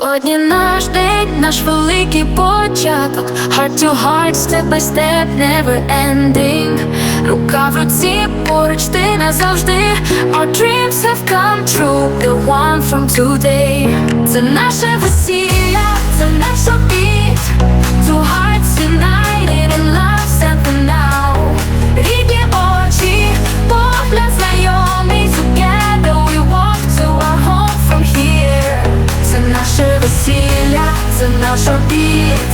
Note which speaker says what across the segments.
Speaker 1: Сьогодні наш день, наш великий початок. Heart to heart, step by step, never ending. Рука в руці, поруч ти назавжди. Our dreams have come true, the one from today. Це наше весілля, це наш обід. Two hearts united in love, something now. Рідні очі, погляд знайомий. Together we walk to our home from here. Це наше весілля, це наш обід.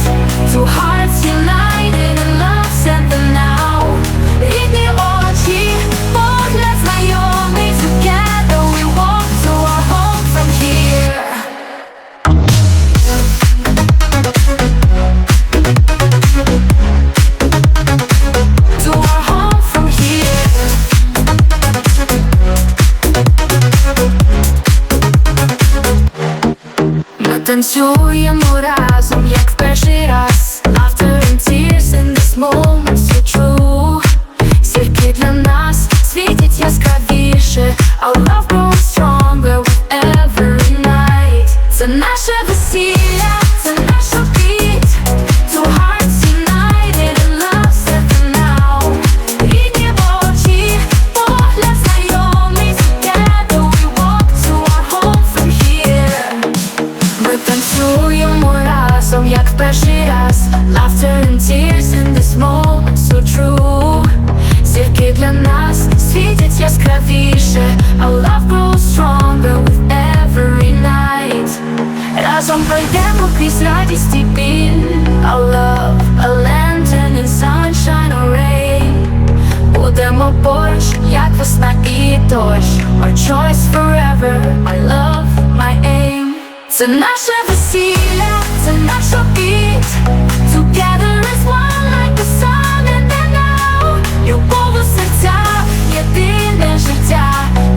Speaker 1: Two hearts united in love, something now. Рідні очі, погляд знайомий. Together we walk to our home from here. To our home from here. Ми танцюємо разом, як в перший раз. Laughter and tears in this moment so true. Зірки для нас світять яскравіше. Our love grows stronger with every night. Це наше весілля, це наш обід. Two hearts united in love, something now. Рідні очі, погляд знайомий. Together we walk to our home from here. Ми танцюємо разом, як в перший раз. Laughter and tears in this moment so true. Зірки для нас світять яскравіше. Our love grows stronger with every night. Разом пройдемо крізь радість і біль. Our love, a lantern in sunshine or rain. Будемо поруч, як весна і дощ. Our choice forever, my love, my aim. Це наше весілля, це наш обід. Together as one, like the sun and the now. Любов у серцях, єдине життя.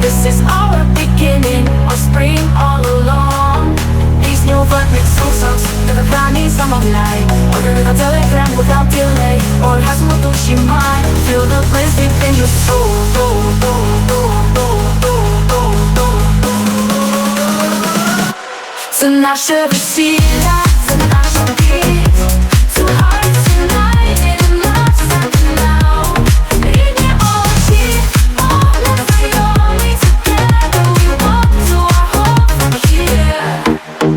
Speaker 1: This is our beginning, our spring all along. Пісню вербних сусок, невиграний замовляй. Order a telegram without delay. Оргазм у душі май. Feel the bliss deep in your soul. Це наше весілля, це наш обід. Two hearts united in love, something now. Рідні очі, погляд знайомий. Together we walk to our home from here.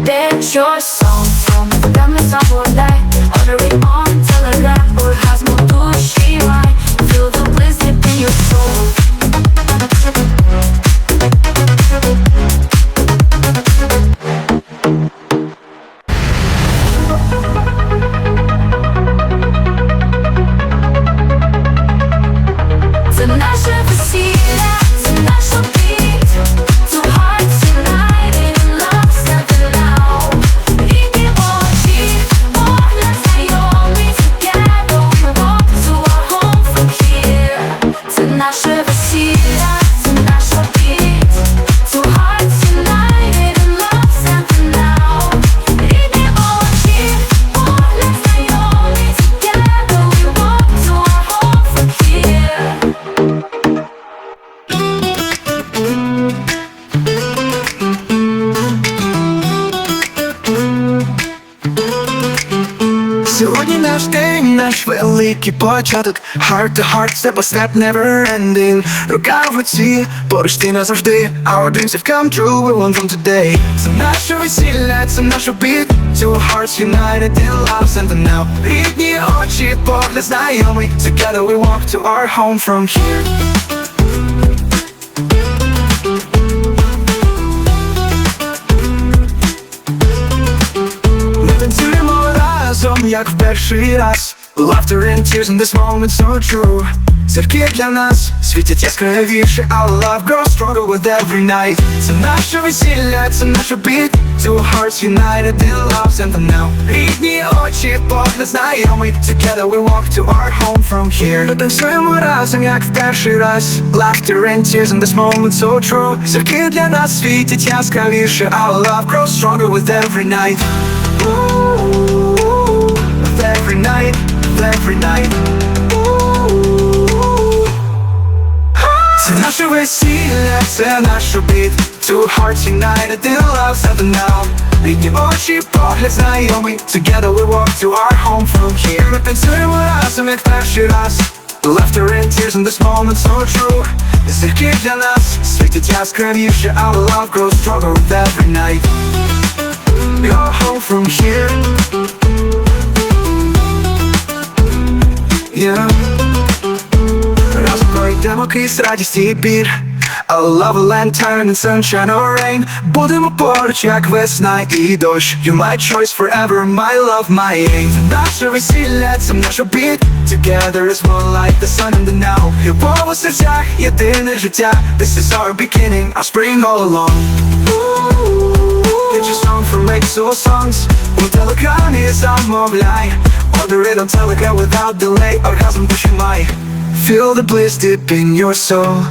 Speaker 1: Get your song from програми «Замовляй». Order it on telegram, оргазм у душі май. Feel the bliss deep in your soul. Це наше весілля, це наш обід. Two hearts united in love, something now. Рідні очі, погляд знайомий. Together we walk to our home from here. Це наше весілля, це наш обід. Two hearts united in love, something now. Рідні очі, погляд знайомий. Together we walk to our home from here.
Speaker 2: Сьогодні наш день, наш великий початок. Heart to heart, step by step, never ending. Рука в руці, поруч ти назавжди. Our dreams have come true, we want from today. Це наше весілля, це наш обід. Two hearts united in love, something now. Рідні очі, погляд знайомий. Together we walk to our home from here. Ми танцюємо разом, як в перший раз. Laughter and tears in this moment so true. Зірки для нас світять яскравіше. Our love grows stronger with every night. Це наше весілля, це наш обід. Two hearts united in love, something now. Рідні очі, погляд знайомий. Together we walk to our home from here. Ми танцюємо разом, як в перший раз. Laughter and tears in this moment so true. Зірки для нас світять яскравіше. Our love grows stronger with every night. With every night, with every night. Це наше весілля, це наш обід. Two hearts united in love, something now. Рідні очі, погляд знайомий. Together we walk to our home from here. Ми танцюємо разом, як перший раз. Laughter and tears in this moment so true. Зірки для нас світять яскравіше. Our love grows stronger with every night. We go home from here. Yeah. Разом пройдемо крізь радість і біль. I'll love a lantern in sunshine or rain. Будемо поруч, як весна і дощ. You're my choice forever, my love, my aim. Наше весілля, це наш обід. Together is more like the sun and the now. Любов у серцях, єдине життя. This is our beginning, our spring all along. Get your song from Exo songs. У телекані замовляй. Order it on Telegram without delay. Оргазм душі май. Feel the bliss deep in your soul.